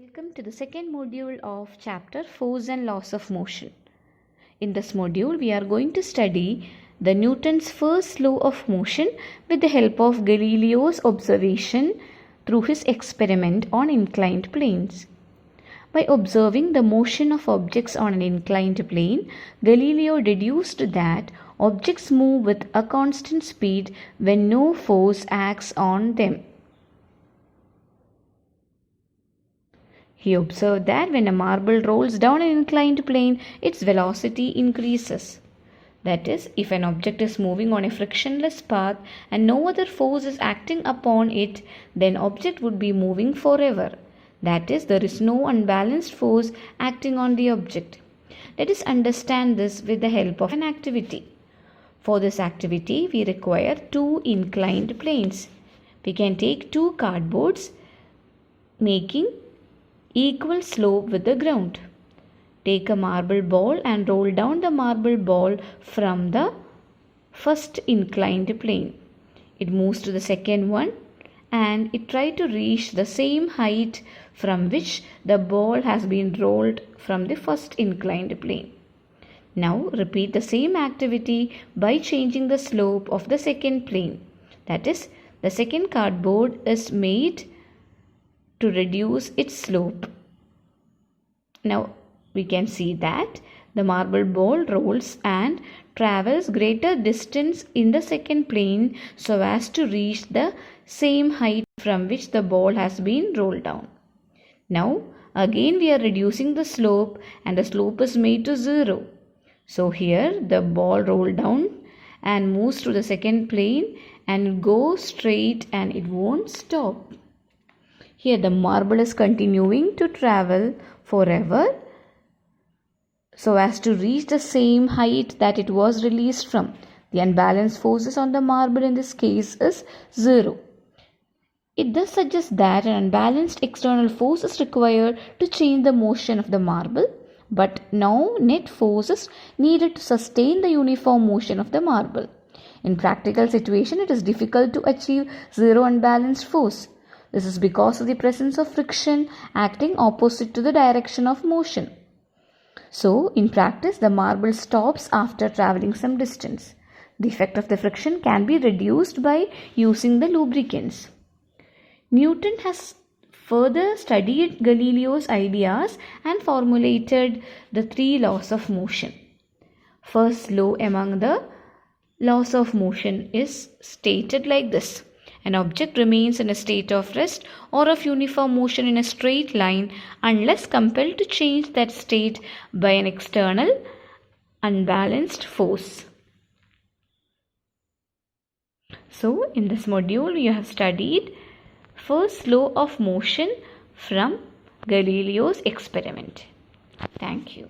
Welcome to the second module of chapter Force and Laws of Motion. In this module, we are going to study the Newton's first law of motion with the help of Galileo's observation through his experiment on inclined planes. By observing the motion of objects on an inclined plane, Galileo deduced that objects move with a constant speed when no force acts on them. He observed that when a marble rolls down an inclined plane, its velocity increases. That is, if an object is moving on a frictionless path and no other force is acting upon it, then object would be moving forever. That is, there is no unbalanced force acting on the object. Let us understand this with the help of an activity. For this activity, we require two inclined planes. We can take two cardboards, making equal slope with the ground. Take a marble ball and roll down the marble ball from the first inclined plane. It moves to the second one and it tries to reach the same height from which the ball has been rolled from the first inclined plane. Now repeat the same activity by changing the slope of the second plane. That is, the second cardboard is made to reduce its slope. Now we can see that the marble ball rolls and travels greater distance in the second plane so as to reach the same height from which the ball has been rolled down. Now again we are reducing the slope and the slope is made to 0. So here the ball rolled down and moves to the second plane and goes straight and it won't stop. Here the marble is continuing to travel forever so as to reach the same height that it was released from. The unbalanced forces on the marble in this case is 0. It thus suggests that an unbalanced external force is required to change the motion of the marble, but no net force is needed to sustain the uniform motion of the marble. In practical situation, it is difficult to achieve zero unbalanced force. This is because of the presence of friction acting opposite to the direction of motion. So, in practice, the marble stops after traveling some distance. The effect of the friction can be reduced by using the lubricants. Newton has further studied Galileo's ideas and formulated the three laws of motion. First law among the laws of motion is stated like this. An object remains in a state of rest or of uniform motion in a straight line unless compelled to change that state by an external unbalanced force. So, in this module, we have studied first law of motion from Galileo's experiment. Thank you.